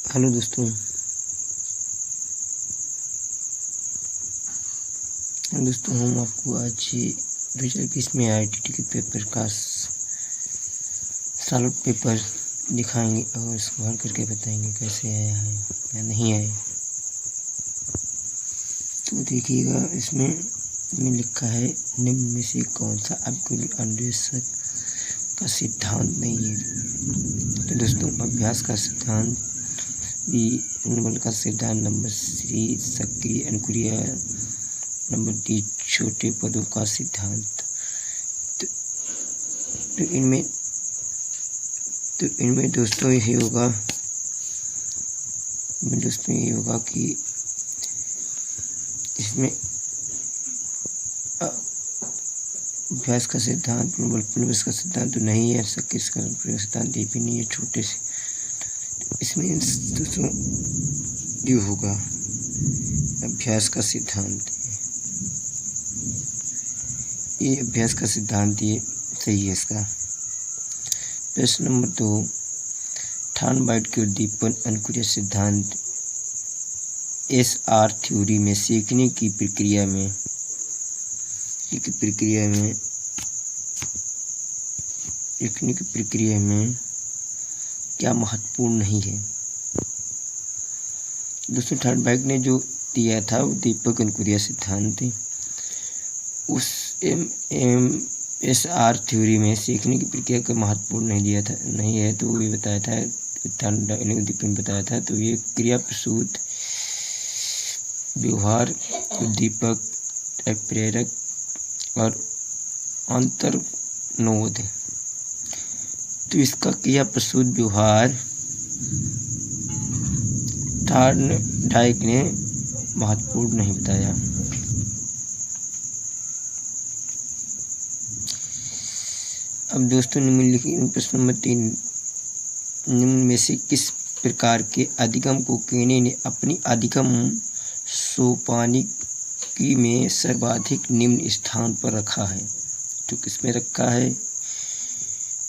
Hello दोस्तों। हम आपको आज 2021 में IIT के पेपर का सॉल्व पेपर दिखाएंगे और इसको हल करके बताएंगे कैसे आया है या नहीं आया। तो देखिएगा, इसमें लिखा है निम्न में से कौन सा आपके अन्वेषक का सिद्धांत नहीं है। तो दोस्तों, अभ्यास का सिद्धांत बी, गुणबल का सिद्धांत, नंबर सी सक्रिय अनुक्रिया, नंबर डी छोटे पदों का सिद्धांत। तो इनमें दोस्तों यही होगा कि इसमें अभ्यास का सिद्धांत, गुणबल का सिद्धांत तो नहीं है, सक्रिय अनुक्रिया सिद्धांत ये भी नहीं है, छोटे से। इसमें दोस्तों जो होगा अभ्यास का सिद्धांत, ये अभ्यास का सिद्धांत ये सही है इसका। प्रश्न नंबर 2, थॉर्नबाइट के उद्दीपन अनुक्रिया सिद्धांत SR थ्योरी में सीखने की प्रक्रिया में क्या महत्वपूर्ण नहीं है। दोस्तों, थॉर्नबाइट ने जो दिया था उद्दीपक अनुक्रिया सिद्धांत, उस SR थ्योरी में सीखने की प्रक्रिया का महत्वपूर्ण नहीं है। तो ये बताया था, उद्दीपन बताया था। तो ये क्रिया प्रसूत व्यवहार, उद्दीपक, प्रेरक और अंतर्नोद। तो इसका क्रिया प्रसूत व्यवहार थॉर्नडाइक ने महत्वपूर्ण नहीं बताया। अब दोस्तों, प्रश्न नंबर 3, निम्न में से किस प्रकार के अधिगम को केने ने अपनी अधिगम सोपानिकी में सर्वाधिक निम्न स्थान पर रखा है। तो किसमें रखा है?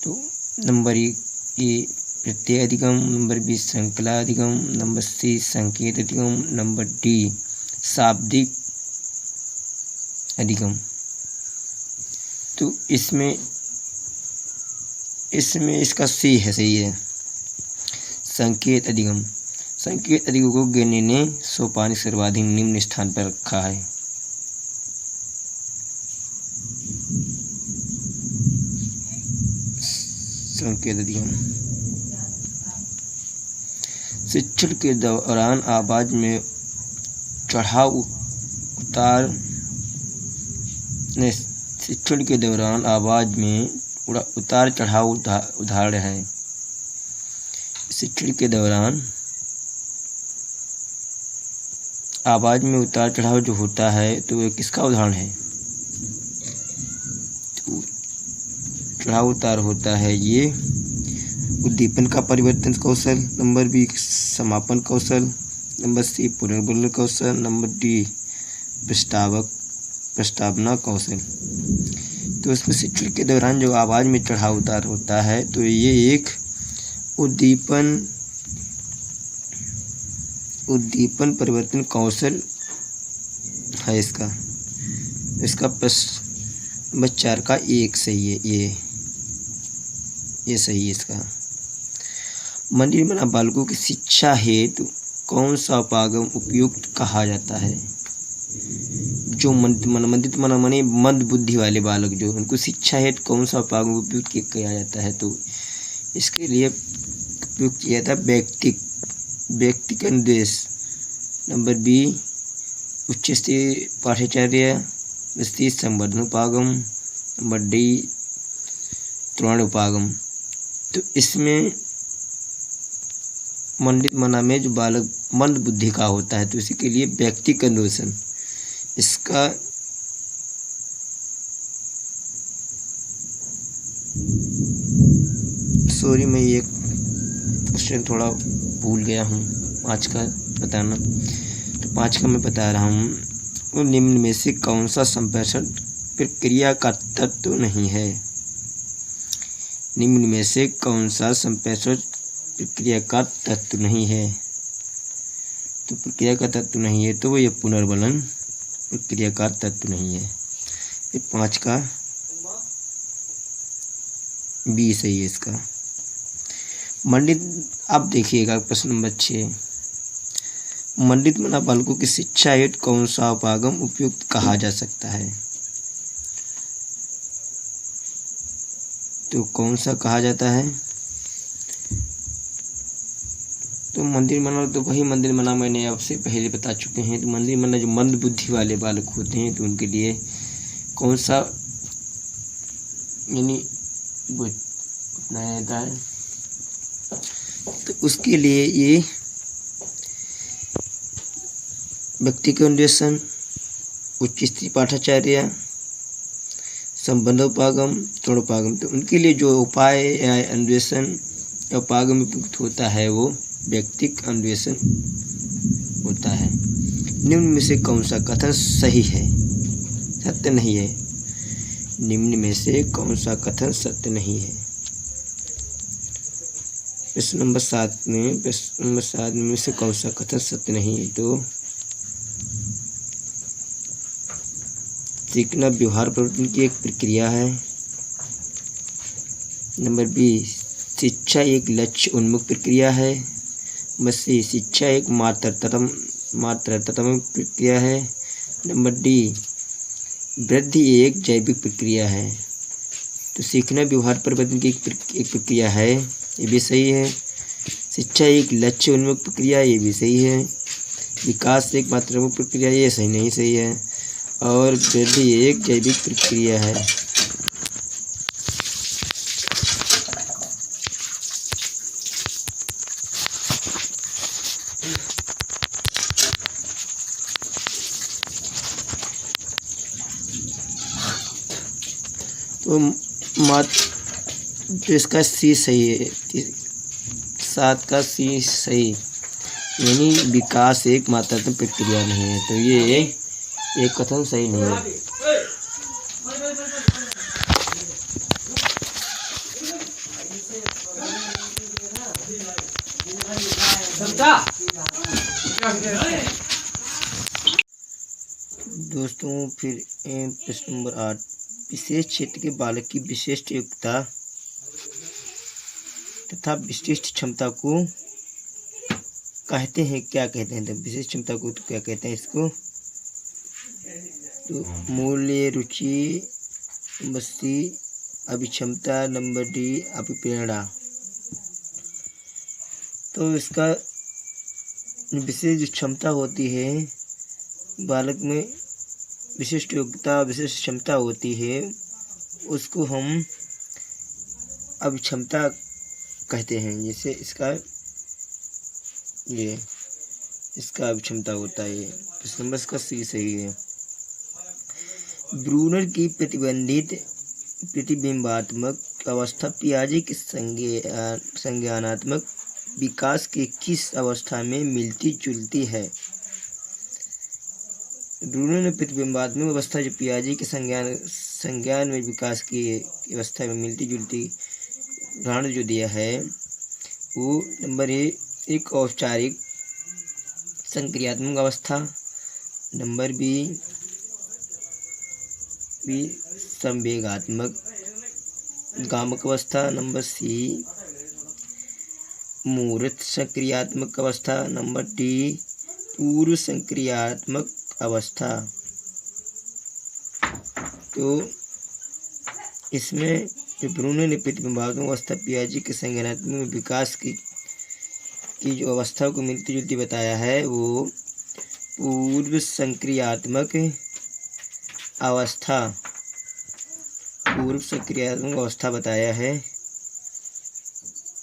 तो नंबर 1 ये प्रत्यय अधिगम, नंबर 2 श्रृंखला अधिगम, नंबर C संकेत अधिगम, नंबर D शाब्दिक अधिगम। तो इसमें इसका C है, सही है, संकेत अधिगम। संकेत अधिगम को केने ने सोपानिक सर्वाधिक निम्न स्थान पर रखा है। संकेत अधिगम शिक्षण के दौरान आवाज में चढ़ाव उतार शिक्षण के दौरान आवाज में उतार चढ़ाव उदाहरण है। शिक्षण के दौरान आवाज में उतार चढ़ाव जो होता है, तो वह किसका उदाहरण है? तो चढ़ाव उतार होता है ये उद्दीपन का परिवर्तन कौशल, नंबर B समापन कौशल, नंबर C पुनर्बोलन कौशल, नंबर D प्रस्तावना कौशल। तो इसमें शिक्षण के दौरान जो आवाज़ में चढ़ाव उतार होता है, तो ये एक उद्दीपन परिवर्तन कौशल है। इसका प्रश्न नंबर 4 का 1 सही है, ये सही है इसका। मंदिर में बालकों की शिक्षा हेतु कौन सा उपागम उपयुक्त कहा जाता है? जो मंद बुद्धि वाले बालक जो उनको शिक्षा हेतु कौन सा उपागम उपयुक्त किया जाता है? तो इसके लिए उपयुक्त किया था व्यक्तिक अनुदेश, नंबर B उच्च स्तरीय पाठ्याचार्य, नंबर C संवर्धन उपागम, नंबर D त्वरण उपागम। तो इसमें मंडित मना में जो बालक मंद बुद्धि का होता है, तो इसी के लिए व्यक्तिक अनुदेशन इसका सॉरी, मैं ये क्वेश्चन थोड़ा भूल गया हूँ 5 का बताना। तो 5 का मैं बता रहा हूँ। निम्न में से कौन सा संप्रेषण प्रक्रिया का तत्व नहीं है? निम्न में से कौन सा संप्रेषण प्रक्रिया का तत्व नहीं है? तो प्रक्रिया का तत्व नहीं है, तो वो ये पुनर्वलन प्रक्रिया का तत्व नहीं है। ये 5 का बी सही है इसका। मंडित, अब देखिएगा प्रश्न नंबर 6, मंडित मना बालकों की शिक्षा हेतु कौन सा उपागम उपयुक्त कहा जा सकता है? तो कौन सा कहा जाता है? तो मंदिर मना, तो वही मंदिर मना मैंने आपसे पहले बता चुके हैं। तो मंदिर मना जो मंद बुद्धि वाले बालक होते हैं, तो उनके लिए कौन सा यानी वो अपनाया जाता है? तो उसके लिए ये व्यक्तिगत अन्वेषण, उच्च स्तरीय पाठाचार्य, संबंधोपागम, तृणोपागम, तो उनके लिए जो उपाय या अन्वेषण या उपागम उपयुक्त होता है वो व्यक्तिगत अन्वेषण होता है। निम्न में से कौन सा कथन सही है, सत्य नहीं है? निम्न में से कौन सा कथन सत्य नहीं है? प्रश्न नंबर 7 में से कौन सा कथन सत्य नहीं है? तो सीखना व्यवहार परिवर्तन की एक प्रक्रिया है। नंबर बी, शिक्षा एक लक्ष्य उन्मुख प्रक्रिया है। नंबर सी, शिक्षा एक मात्रात्मक प्रक्रिया है। नंबर डी, वृद्धि एक जैविक प्रक्रिया है। तो सीखना व्यवहार परिवर्तन की एक प्रक्रिया है, ये भी सही है। शिक्षा एक लक्ष्य उन्मुख प्रक्रिया, ये भी सही है। विकास एक मात्रात्मक प्रक्रिया, ये सही नहीं सही है। और वृद्धि एक जैविक प्रक्रिया है। तो इसका सी सही है, 7 का सी सही, यानी विकास एक मात्रात्मक प्रक्रिया नहीं है। तो ये एक कथन सही नहीं है। दोस्तों फिर प्रश्न नंबर 8, विशेष क्षेत्र के बालक की विशिष्ट योग्यता तथा विशिष्ट क्षमता को कहते हैं, क्या कहते हैं? तो विशेष क्षमता को तो क्या कहते हैं इसको? तो मूल्य, रुचि, नंबर सी अभिक्षमता, नंबर डी अभिप्रेरणा। तो इसका विशेष जो क्षमता होती है बालक में, विशिष्ट योग्यता विशिष्ट क्षमता होती है, उसको हम अभिक्षमता कहते हैं। जैसे इसका अभिक्षमता होता है। इस नंबर का सी सही है। ब्रूनर की प्रतिबिंबात्मक अवस्था पियाजे के संज्ञानात्मक विकास के किस अवस्था में मिलती जुलती है? ब्रूनर ने प्रतिबिंबात्मक अवस्था जो पियाजे के संज्ञान में विकास की अवस्था में मिलती जुलती उदाहरण जो दिया है वो नंबर एक औपचारिक संक्रियात्मक अवस्था, नंबर बी संवेगात्मक गामक अवस्था, नंबर सी मूर्त संक्रियात्मक अवस्था, नंबर डी पूर्व संक्रियात्मक अवस्था। तो इसमें जो ब्रूनर ने प्रतिबिंबात्मक अवस्था पियाजे के संज्ञानात्मक विकास की जो अवस्था को मिलती जुलती बताया है वो पूर्व संक्रियात्मक अवस्था बताया है।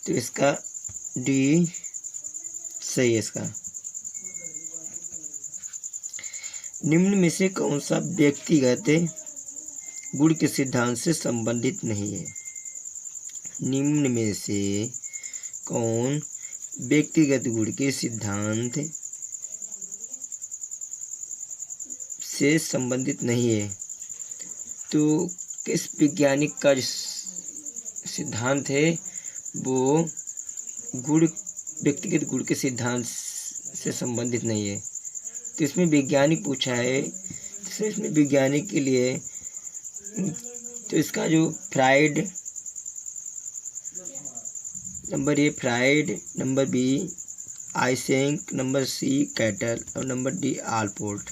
तो इसका डी सही है इसका। निम्न में से कौन सा व्यक्तिगत गुण के सिद्धांत से संबंधित नहीं है? निम्न में से कौन व्यक्तिगत गुण के सिद्धांत से संबंधित नहीं है? तो किस वैज्ञानिक का सिद्धांत है वो व्यक्तिगत गुण के सिद्धांत से संबंधित नहीं है। तो इसमें वैज्ञानिक पूछा है, तो इसमें वैज्ञानिक के लिए तो इसका जो Freud, number A Freud, number B Eysenck, number C Cattell और नंबर डी आलपोर्ट।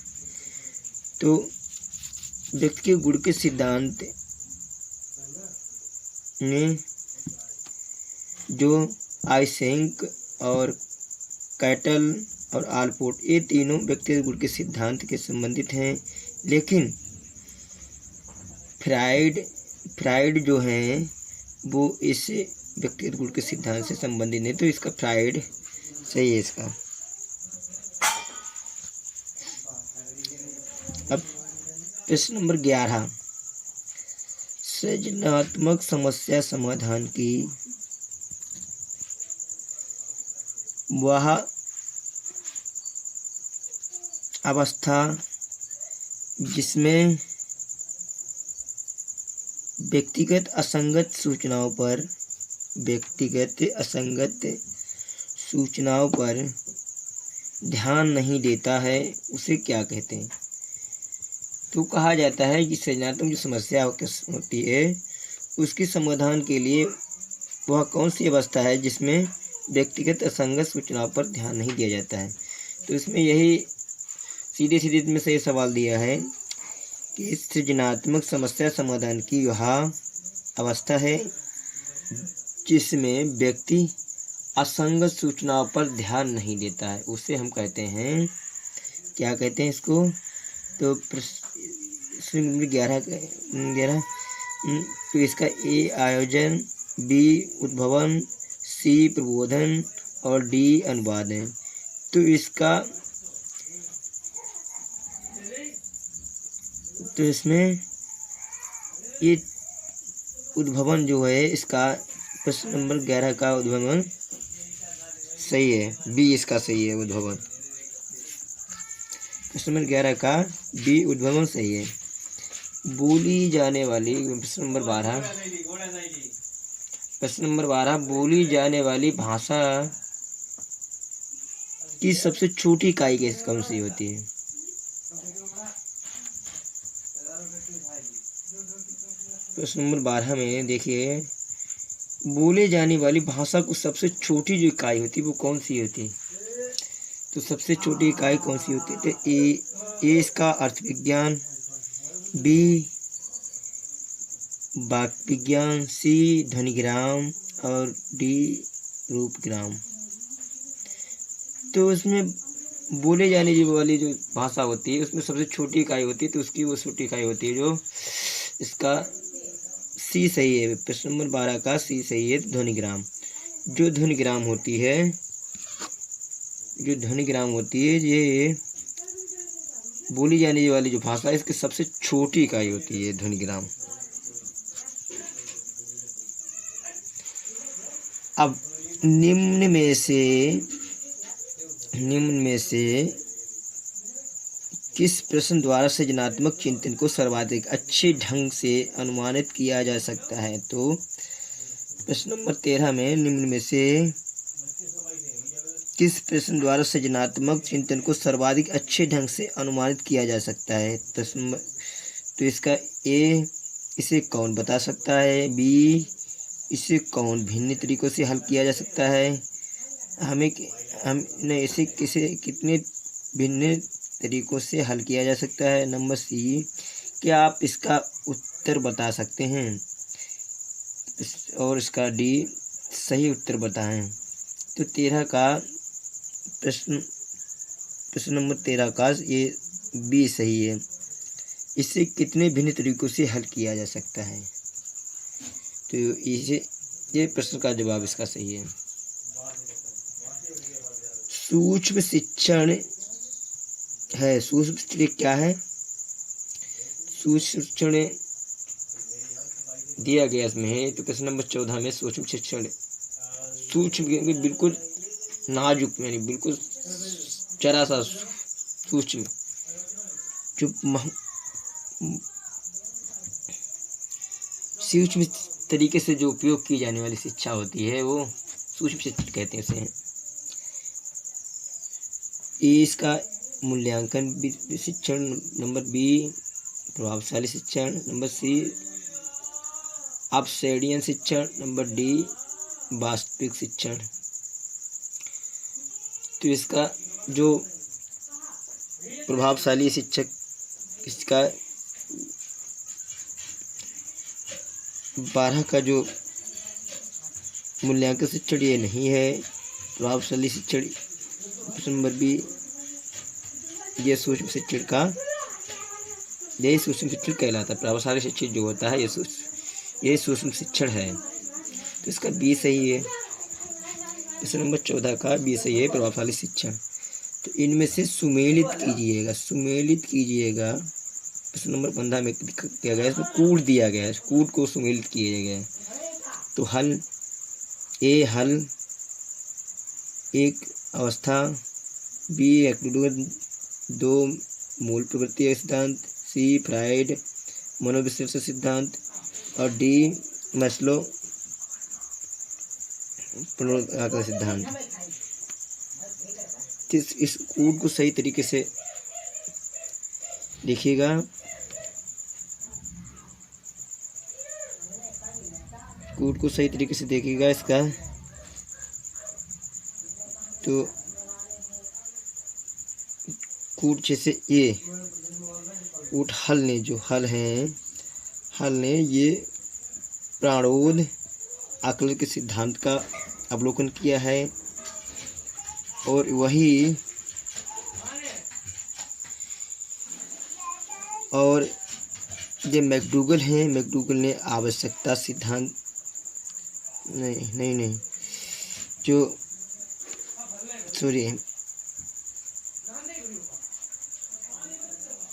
तो व्यक्ति के गुण के सिद्धांत में जो आइसेंक और कैटल और आलपोर्ट ये तीनों व्यक्तिगत गुण के सिद्धांत के संबंधित हैं, लेकिन फ्राइड जो हैं वो इस व्यक्तिगत गुण के सिद्धांत से संबंधित नहीं। तो इसका फ्राइड सही है इसका। अब प्रश्न नंबर 11, सृजनात्मक समस्या समाधान की वह अवस्था जिसमें व्यक्तिगत असंगत सूचनाओं पर ध्यान नहीं देता है उसे क्या कहते हैं? तो कहा जाता है कि सृजनात्मक जो समस्या होती है उसके समाधान के लिए वह कौन सी अवस्था है जिसमें व्यक्तिगत असंगत सूचनाओं पर ध्यान नहीं दिया जाता है। तो इसमें यही सीधे में से सवाल दिया है कि सृजनात्मक समस्या समाधान की वह अवस्था है जिसमें व्यक्ति असंगत सूचनाओं पर ध्यान नहीं देता है उसे हम कहते हैं, क्या कहते हैं इसको? तो प्रश्न नंबर 11 तो इसका ए आयोजन, बी उद्भवन, सी प्रबोधन और डी अनुवाद है। तो इसमें ये उद्भवन जो है इसका प्रश्न नंबर 11 का उद्भवन सही है, बी इसका सही है उद्भवन। प्रश्न नंबर 11 का बी उद्भवन सही है। बोली जाने वाली प्रश्न नंबर 12 बोली जाने वाली भाषा की सबसे छोटी इकाई कौन सी होती है? प्रश्न नंबर 12 में देखिए, बोले जाने वाली भाषा को सबसे छोटी जो इकाई होती है वो कौन सी होती है? तो सबसे छोटी इकाई कौन सी होती है? तो ए इसका अर्थ विज्ञान, बी वाक्य विज्ञान, सी ध्वनिग्राम और डी रूपग्राम। तो उसमें बोले जाने वाली जो भाषा होती है उसमें सबसे छोटी इकाई होती है, तो उसकी वो छोटी इकाई होती है जो इसका सी सही है। प्रश्न नंबर 12 का सी सही है, ध्वनिग्राम। जो ध्वनिग्राम होती है ये बोली जाने वाली जो भाषा है इसकी सबसे छोटी इकाई होती है ध्वनिग्राम। अब निम्न में से किस प्रश्न द्वारा सृजनात्मक चिंतन को सर्वाधिक अच्छे ढंग से अनुमानित किया जा सकता है? तो प्रश्न नंबर 13 में निम्न में से किस प्रश्न द्वारा सृजनात्मक चिंतन को सर्वाधिक अच्छे ढंग से अनुमानित किया जा सकता है? प्रश्न तो इसका ए इसे कौन बता सकता है, बी इसे कौन भिन्न तरीकों से हल किया जा सकता है, हमने इसे कितने भिन्न तरीकों से हल किया जा सकता है, नंबर सी क्या आप इसका उत्तर बता सकते हैं, और इसका डी सही उत्तर बताएं। तो 13 का प्रश्न नंबर 13 का ये बी सही है। इसे कितने भिन्न तरीकों से हल किया जा सकता है? तो ये प्रश्न का जवाब इसका सही है। सूक्ष्म शिक्षण है। सूक्ष्म शिक्षण क्या है? सूक्ष्म शिक्षण दिया गया इसमें है। तो प्रश्न नंबर 14 में सूक्ष्म शिक्षण, सूक्ष्म बिल्कुल नाजुक यानी बिल्कुल जरा सा सूक्ष्म जो सूक्ष्म तरीके से जो उपयोग की जाने वाली शिक्षा होती है वो सूक्ष्म शिक्षा कहते हैं उसे। ए इसका मूल्यांकन शिक्षण, नंबर बी प्रभावशाली शिक्षण, नंबर सी अपसेडियन शिक्षण, नंबर डी वास्तविक शिक्षण। तो इसका जो प्रभावशाली शिक्षक इसका 12 का जो मूल्यांकन शिक्षण ये नहीं है। प्रभावशाली शिक्षण ऑप्शन नंबर बी ये सूक्ष्म शिक्षण का, यही सूक्ष्म शिक्षण कहलाता है। प्रभावशाली शिक्षण जो होता है ये सूक्ष्म शिक्षण है। तो इसका बी सही है। प्रश्न नंबर 14 का बी सही है, प्रभावशाली शिक्षण। तो इनमें से सुमेलित कीजिएगा। प्रश्न नंबर 15 में किया गया, इसमें कूट दिया गया है, कूट को सुमेलित किया गया है। तो हल ए हल एक अवस्था, बी एक्लूडन 2 मूल प्रवृत्ति सिद्धांत, सी फ्राइड मनोविश्लेषण सिद्धांत और डी मैस्लो पुनरुत्पादन सिद्धांत। इस कूट को सही तरीके से देखिएगा। कूट को सही तरीके से देखिएगा इसका। तो कूट जैसे ये कूट हल ने ये प्राणोद आकलन के सिद्धांत का अवलोकन किया है और वही और ये मैकडूगल हैं, मैकडूगल ने आवश्यकता सिद्धांत नहीं जो सॉरी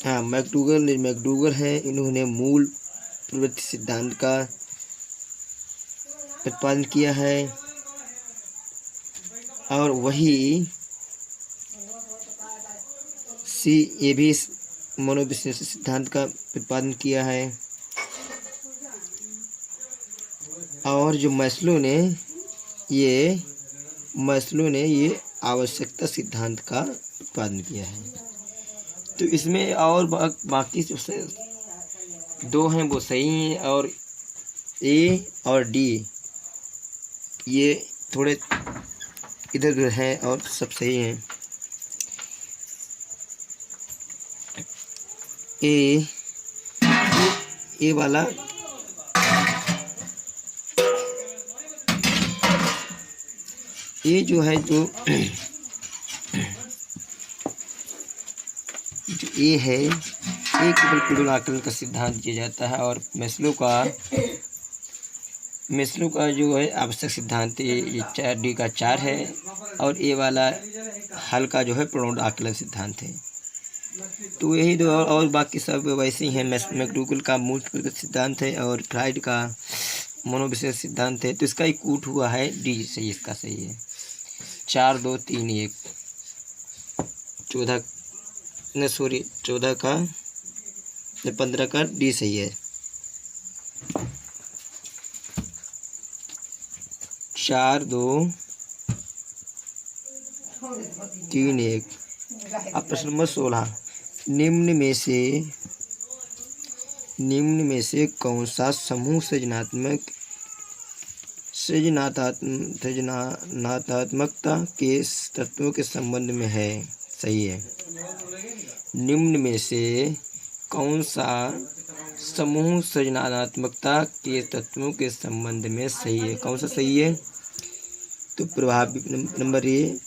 हाँ मैकडूगल हैं, इन्होंने मूल प्रवृत्ति सिद्धांत का प्रतिपादन किया है और वही ये भी मनोविश्लेषण सिद्धांत का प्रतिपादन किया है। और जो मैस्लो ने ये आवश्यकता सिद्धांत का प्रतिपादन किया है। तो इसमें और बाकी सबसे 2 हैं वो सही हैं और ए और डी ये थोड़े इधर उधर हैं और सब सही हैं। ए वाला ये जो है जो ए है, ए केवल आकलन का सिद्धांत दिया जाता है और मैस्लो का जो है आवश्यक सिद्धांत ये 4 का 4 है और ए वाला हल का जो है प्रणोद आकलन सिद्धांत है। तो यही 2 और बाकी सब वैसे ही हैं। मैकडूगल का मूल प्रवृत्ति सिद्धांत है और फ्राइड का मनोविश्लेषण सिद्धांत है। तो इसका ही कूट हुआ है डी सही, इसका सही है 4 2 3 1 14 का 15 का डी सही है। 4 2 3 1। अब प्रश्न नंबर 16, निम्न में से कौन सा समूह सृजनात्मकता के तत्वों के संबंध में है? सही है। निम्न में से कौन सा समूह सृजनात्मकता के तत्वों के संबंध में सही है? कौन सा सही है? तो नंबर ए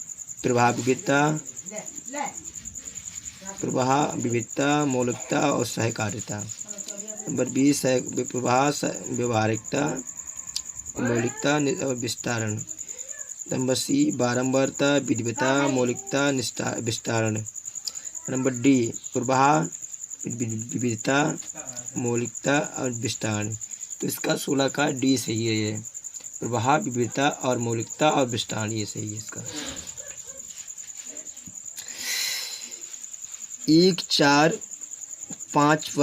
प्रवाह विविधता मौलिकता और सहकारिता। नंबर बी प्रवाह व्यवहारिकता मौलिकता और विस्तारण। नंबर सी बारंबारता विविधता मौलिकता विस्तारण। नंबर डी प्रवाह विविधता मौलिकता और विस्तारण। तो इसका 16 का डी सही है। ये प्रवाह विविधता और मौलिकता और विस्तारण ये सही है इसका। 1-4-5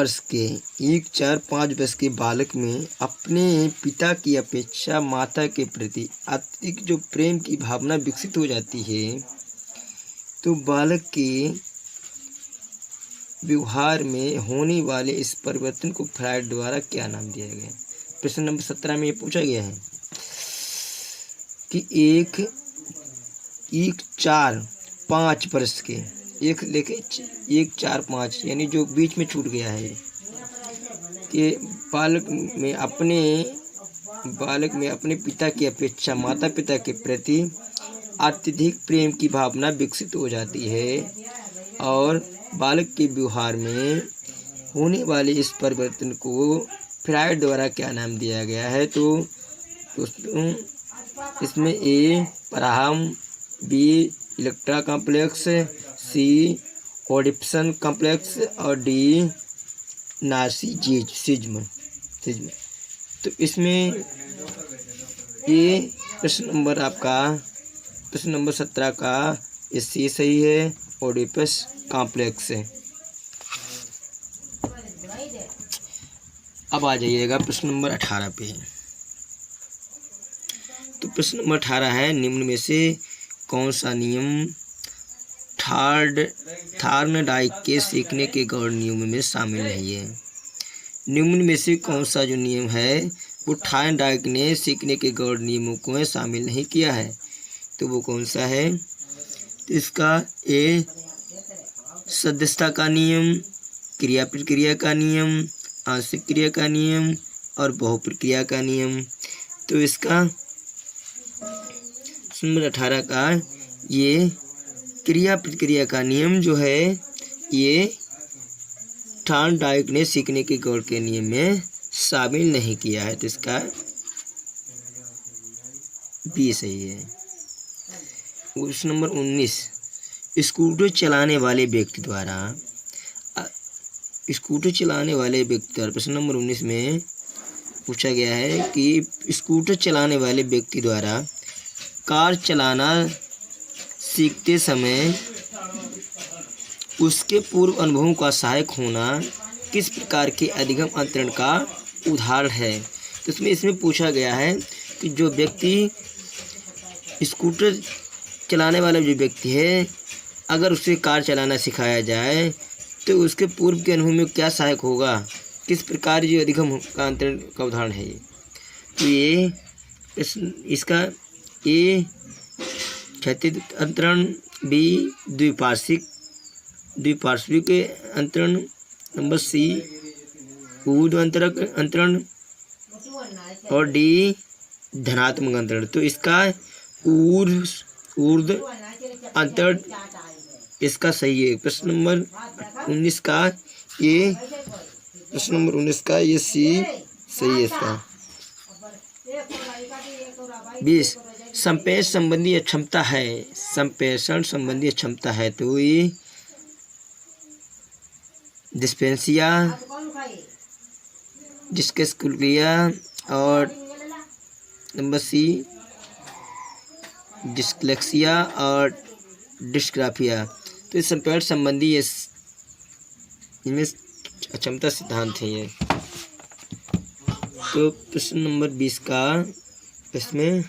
वर्ष के बालक में अपने पिता की अपेक्षा माता के प्रति अत्यधिक जो प्रेम की भावना विकसित हो जाती है, तो बालक के व्यवहार में होने वाले इस परिवर्तन को फ्रायड द्वारा क्या नाम दिया गया है? प्रश्न नंबर 17 में ये पूछा गया है कि एक 4-5 वर्ष के एक लेके 1-4-5 यानी जो बीच में छूट गया है कि बालक में अपने पिता की अपेक्षा माता पिता के प्रति अत्यधिक प्रेम की भावना विकसित हो जाती है और बालक के व्यवहार में होने वाले इस परिवर्तन को फ्रायड द्वारा क्या नाम दिया गया है? तो दोस्तों इसमें ए पराहम, बी इलेक्ट्रा कॉम्प्लेक्स, सी ओडिप्सन कॉम्प्लेक्स और डी नार्सिसिज्म। तो इसमें ये प्रश्न नंबर 17 का ये सी सही है, ओडिपस कॉम्प्लेक्स है। अब आ जाइएगा प्रश्न नंबर 18 पे। तो प्रश्न नंबर 18 है, निम्न में से कौन सा नियम थॉर्नडाइक के सीखने के गौण नियम में शामिल नहीं है? निम्न में से कौन सा जो नियम है वो थॉर्नडाइक ने सीखने के गौण नियमों को शामिल नहीं किया है? तो वो कौन सा है? तो इसका ए सदस्यता का नियम, क्रिया प्रतिक्रिया का नियम, आंशिक क्रिया का नियम और बहुप्रक्रिया का नियम। तो इसका नंबर 18 का ये क्रिया प्रतिक्रिया का नियम जो है ये थॉर्नडाइक ने सीखने के गौण के नियम में शामिल नहीं किया है। तो इसका बी सही है। क्वेश्चन नंबर 19, स्कूटर चलाने वाले व्यक्ति द्वारा प्रश्न नंबर 19 में पूछा गया है कि स्कूटर चलाने वाले व्यक्ति द्वारा कार चलाना सीखते समय उसके पूर्व अनुभवों का सहायक होना किस प्रकार के अधिगम अंतरण का उदाहरण है? तो इसमें पूछा गया है कि जो व्यक्ति स्कूटर चलाने वाला जो व्यक्ति है अगर उसे कार चलाना सिखाया जाए तो उसके पूर्व के अनुभव में क्या सहायक होगा, किस प्रकार जो अधिगम का अंतरण का उदाहरण है ये? तो ये इसका ए क्षैतिज अंतरण, बी द्विपार्श्विक अंतरण, नंबर सी ऊर्ध्वाधर अंतरण और डी धनात्मक अंतरण। तो इसका ऊर्ध्व अंतरण इसका सही है। प्रश्न नंबर 19 का ये सी सही है इसका। 20 संप्रेषण संबंधी अक्षमता है। तो ये डिस्पेंसिया, डिस्कैलकुलिया और नंबर सी डिस्लेक्सिया और डिस्ग्राफिया। तो इस संप्रेषण संबंधी इनमें अक्षमता सिद्धांत है ये। तो प्रश्न नंबर 20 का इसमें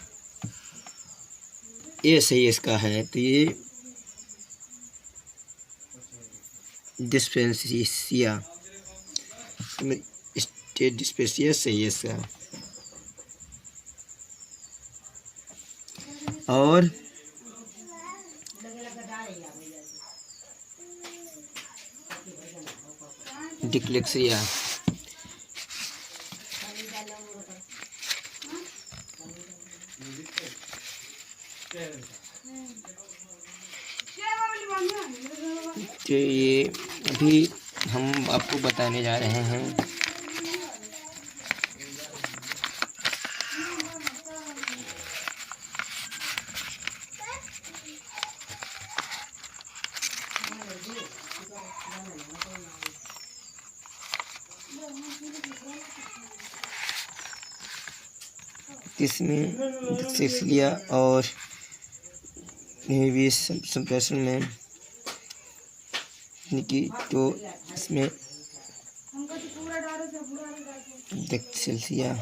ये सही इसका है। तो ये डिस्पेंसिया डिस्पेंसिया सही है इसका। और डिस्लेक्सिया तो ये अभी हम आपको बताने जा रहे हैं इसमें डिस्लेक्सिया और भी संप्रेषण में कि तो इसमें डिस्लेक्सिया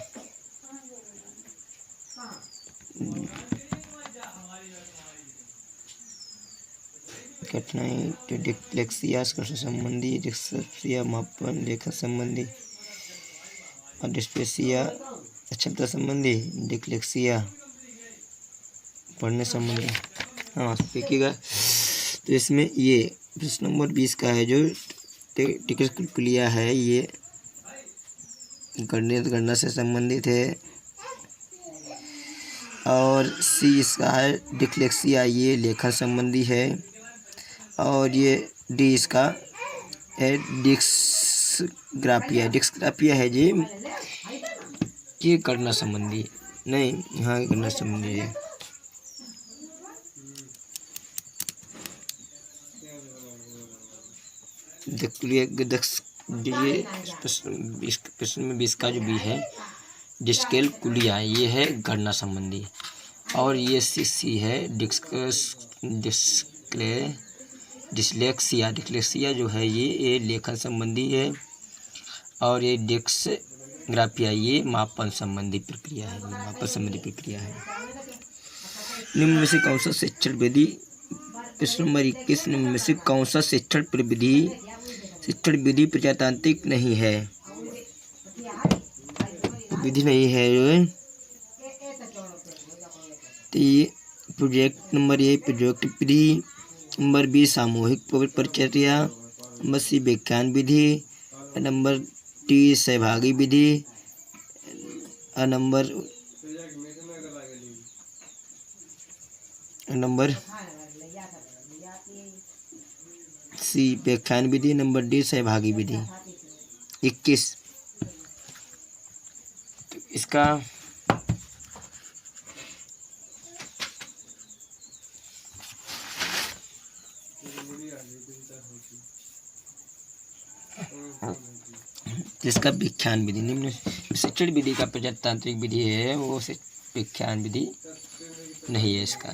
कठिनाई तो डिस्लेक्सिया स्पर्श संबंधी, डिस्लेक्सिया मापन लेखन संबंधी, और डिस्पेसिया अक्षमता संबंधी, डिस्लेक्सिया पढ़ने संबंधी। हाँ देखिएगा, तो इसमें ये प्रश्न नंबर 20 का है जो टिकटकुलिया है, ये गणना से संबंधित है। और सी इसका है डिस्लेक्सिया, ये लेखन संबंधी है। और ये डी इसका है डिस्ग्राफिया है जी, ये गणना संबंधी नहीं, हाँ गणना संबंधी है। ये प्रश्न में 20 का जो बी है डिस्कैलकुलिया, ये है गणना संबंधी। और ये सी है डिस्लेक्सिया जो है ये लेखन संबंधी है। और ये डिस्ग्राफिया ये मापन संबंधी प्रक्रिया है, निम्न में से कौन सा शिक्षण विधि, प्रश्न नंबर 21, निम्न में से कौन सा शिक्षण विधि प्रजातांत्रिक नहीं है, विधि नहीं है। तो ये प्रोजेक्ट नंबर ए प्रोजेक्ट विधि, नंबर बी सामूहिक परिचर्या, नंबर सी व्याख्यान विधि, नंबर टी सहभागी विधि, नंबर सी व्याख्यान विधि, नंबर डी सहभागी विधि। 21 तो इसका जिसका व्याख्यान विधि, निम्न शिक्षण विधि का प्रजातांत्रिक विधि है वो व्याख्यान विधि नहीं है। इसका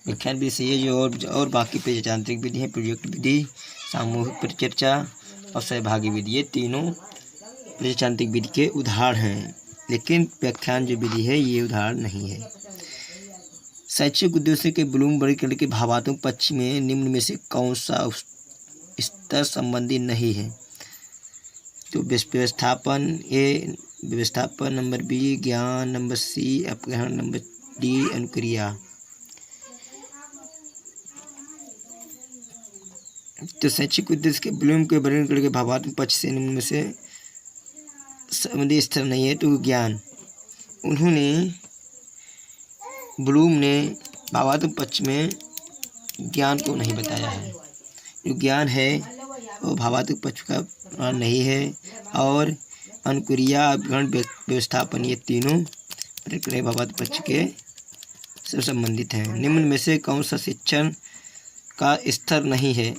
व्याख्यान विधि से ये जो और बाकी प्रजातांत्रिक विधि है, प्रोजेक्ट विधि, सामूहिक परिचर्चा और सहभागी विधि, ये तीनों प्रजातांत्रिक विधि के उदाहरण हैं, लेकिन व्याख्यान जो विधि है ये उदाहरण नहीं है। शैक्षिक उद्देश्य के ब्लूम वर्गीकरण के भावात्मक पक्ष में निम्न में से कौन सा स्तर संबंधी नहीं है, तो व्यवस्थापन ए व्यवस्थापन, नंबर बी ज्ञान, नंबर सी अपग्रहण, नंबर डी अनुक्रिया। तो शैक्षिक उद्देश्य के ब्लूम के वर्गीकरण के भावात्मक पक्ष से निम्न में से संबंधी स्तर नहीं है, तो ज्ञान। उन्होंने ब्लूम ने भावात्मक पक्ष में ज्ञान को नहीं बताया है, जो ज्ञान है वो भावात्मक पक्ष का नहीं है। और अनुक्रिया अपग्रहण व्यवस्थापन ये तीनों प्रक्रिया भावात्मक पक्ष के से संबंधित हैं। निम्न में से कौन सा शिक्षण का स्तर नहीं है,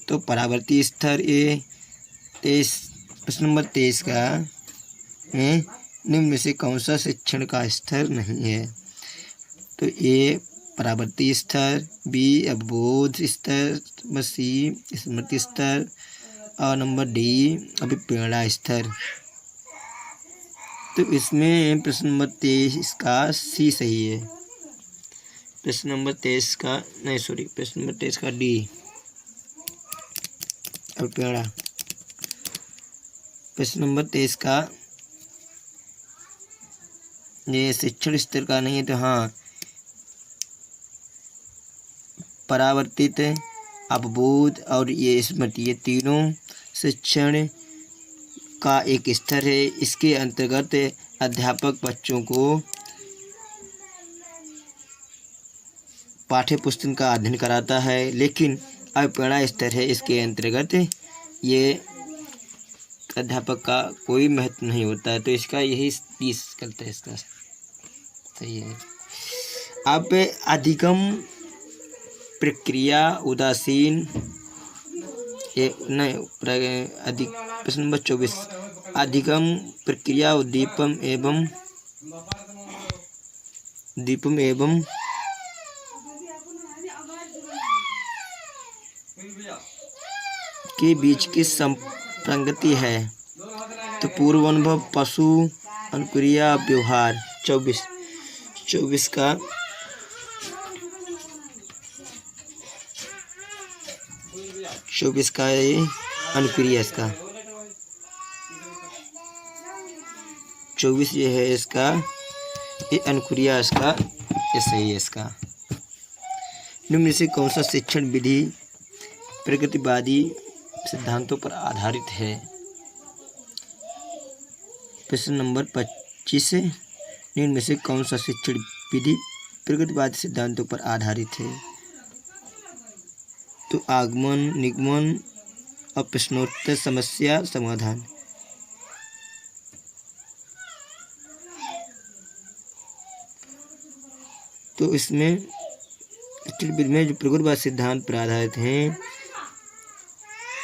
तो परावर्ती स्तर ए 23 प्रश्न नंबर 23 का है, निम्न में से कौन सा शिक्षण का स्तर नहीं है, तो ए परावर्ती स्तर, बी अवबोध स्तर, नंबर सी स्मृति स्तर, और नंबर डी अभिप्रेरणा स्तर। तो इसमें प्रश्न नंबर 23 का सी सही है। प्रश्न नंबर 23 का नहीं सॉरी प्रश्न नंबर 23 का डी अभिप्रेरणा। प्रश्न नंबर 23 का ये शिक्षण स्तर का नहीं है, तो हाँ परावर्तित, अवबोध और ये स्मृति ये तीनों शिक्षण का एक स्तर है। इसके अंतर्गत अध्यापक बच्चों को पाठ्य पुस्तक का अध्ययन कराता है, लेकिन अभिप्रेरणा स्तर है, इसके अंतर्गत ये अध्यापक का कोई महत्व नहीं होता है। तो इसका यही 30 करता है, इसका सही है। अब अधिगम प्रक्रिया उदासीन प्रश्न नंबर 24 अधिगम प्रक्रिया उद्दीपन एवं के बीच की संप्रगति है, तो पूर्व अनुभव, पशु अनुक्रिया, व्यवहार। 24 का 24 का ये अनुक्रिया इसका 24 ये है इसका, ये अनुक्रिया इसका, ये सही है इसका। निम्न में से कौन सा शिक्षण विधि प्रगतिवादी सिद्धांतों पर आधारित है? प्रश्न नंबर 25 निम्न में से कौन सा शिक्षण विधि प्रगतिवादी सिद्धांतों पर आधारित है? तो आगमन, निगमन और प्रश्नोत्तर, समस्या समाधान। तो इसमें शिक्षण विधि में जो प्रगतिवादी सिद्धांत पर आधारित हैं,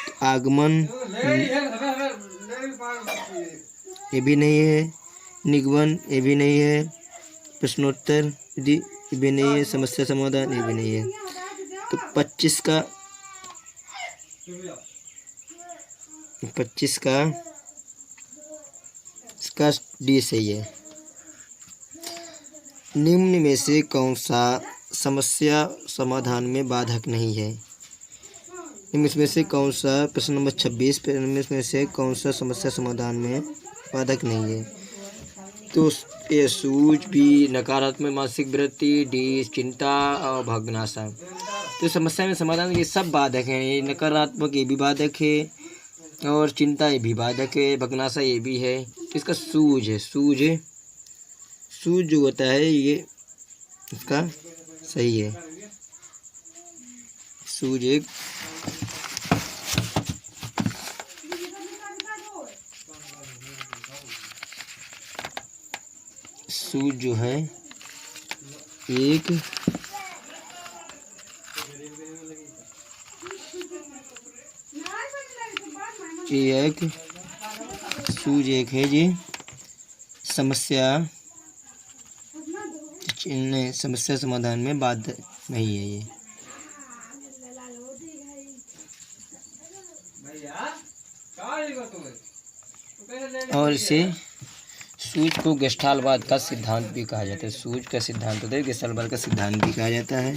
तो आगमन ये भी नहीं है, निगमन ये भी नहीं है, प्रश्नोत्तर विधि ये भी नहीं है, समस्या समाधान ये भी नहीं है। तो 25 का इसका डी सही है। निम्न में से कौन सा समस्या समाधान में बाधक नहीं है? निम्न में से कौन सा, प्रश्न नंबर 26, निम्न में से कौन सा समस्या समाधान में बाधक नहीं है? तो ए सूझ, बी नकारात्मक मानसिक वृत्ति, डी चिंता और भावनाशा। तो समस्या में समाधान ये सब बाधक हैं। ये नकारात्मक ये भी बाधक है और चिंता ये भी बाधक है, भावनाशा ये भी है। तो इसका सूझ है, सूझ जो होता है ये इसका सही है। सूझ एक सूझ जो है एक सूझ एक है जी, समस्या समाधान में बाधक नहीं है ये। और इसे सूझ को गेस्टाल्टवाद का सिद्धांत भी कहा जाता है। सूझ का सिद्धांत होता है, गेस्टाल्टवाद का सिद्धांत भी कहा जाता है।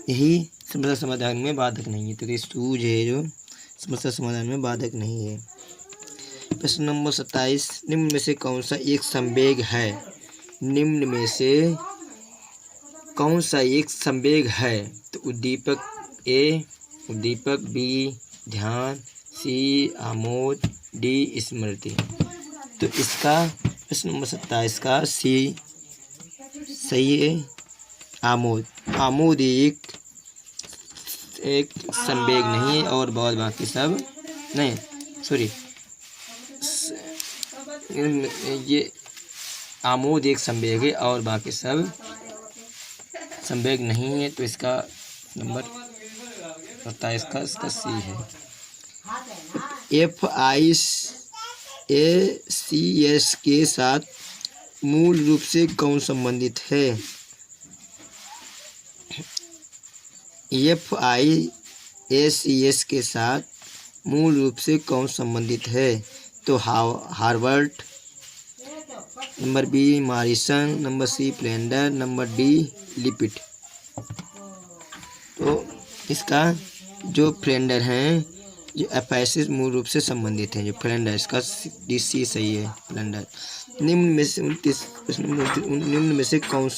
यही समस्या समाधान में बाधक नहीं है। तो ये सूझ है जो समस्या समाधान में बाधक नहीं है। प्रश्न नंबर 27 निम्न में से कौन सा एक संवेग है? निम्न में से कौन सा एक संवेग है? तो उद्दीपक ए, उद्दीपक बी ध्यान, सी आमोद, डी स्मृति। तो इसका प्रश्न नंबर 27 का सी सही है। आमोद, आमोद एक संवेग नहीं है और बहुत बाकी सब नहीं, सॉरी ये आमोद एक संवेग है और बाकी सब संवेग नहीं है। तो इसका नंबर 27 का इसका सी है। FIACS के साथ मूल रूप से कौन संबंधित है? FIACS के साथ मूल रूप से कौन संबंधित है? तो Harvard, number B Morrison, number C Flanders, number D Lippitt. तो इसका जो फ्लेंडर हैं जो FIACS मूल रूप से संबंधित है, जो फ्लेंडर, इसका डी सी सही है, फ्लेंडर। निम्न में से 29 निम्न में से कौन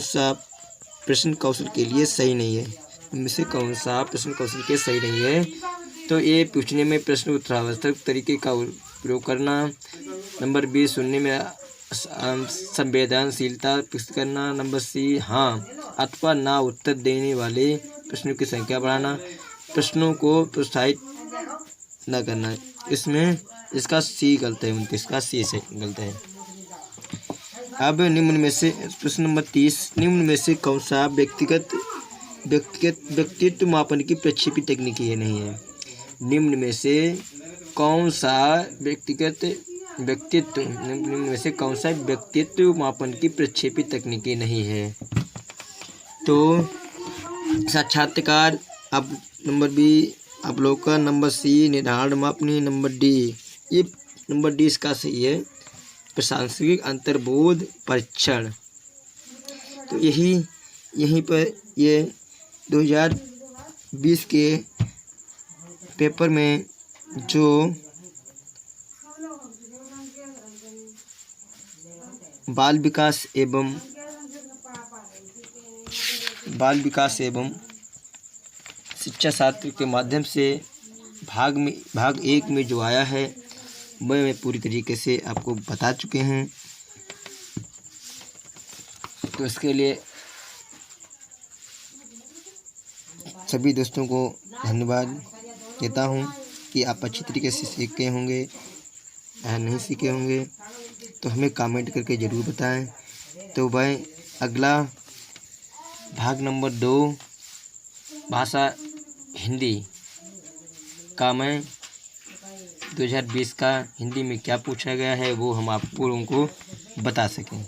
सा प्रश्न कौशल के लिए सही नहीं है? इनमें से कौन सा प्रश्न कौशल के सही नहीं है? तो ए पूछने में प्रश्न उत्तरावस्थक तरीके का प्रयोग करना, नंबर बी सुनने में संवेदनशीलता विकसित करना, नंबर सी हाँ अथवा ना उत्तर देने वाले प्रश्नों की संख्या बढ़ाना, प्रश्नों को प्रोत्साहित न करना। इसमें इसका सी गलत है, 29 का सी से गलत है। अब निम्न में से प्रश्न नंबर 30 निम्न में से कौन सा व्यक्तित्व मापन की प्रक्षेपी तकनीक ये नहीं है? निम्न में से कौन सा निम्न में से कौन सा व्यक्तित्व मापन की प्रक्षेपी तकनीकी नहीं है? तो साक्षात्कार, अब नंबर बी अवलोकन, नंबर सी निर्धारण मापनी, नंबर डी ये नंबर डी इसका सही है, प्रशासनिक अंतर्बोध परीक्षण। तो यहीं पर ये 2000 20 के पेपर में जो बाल विकास एवं शिक्षा शास्त्र के माध्यम से भाग 1 में जो आया है वह मैं पूरी तरीके से आपको बता चुके हैं। तो इसके लिए सभी दोस्तों को धन्यवाद देता हूं कि आप अच्छी तरीके से सीखे होंगे या नहीं सीखे होंगे, तो हमें कमेंट करके ज़रूर बताएं। तो वह अगला भाग नंबर 2 भाषा हिंदी का मैं 2020 का हिंदी में क्या पूछा गया है वो हम आप लोगों को बता सकें।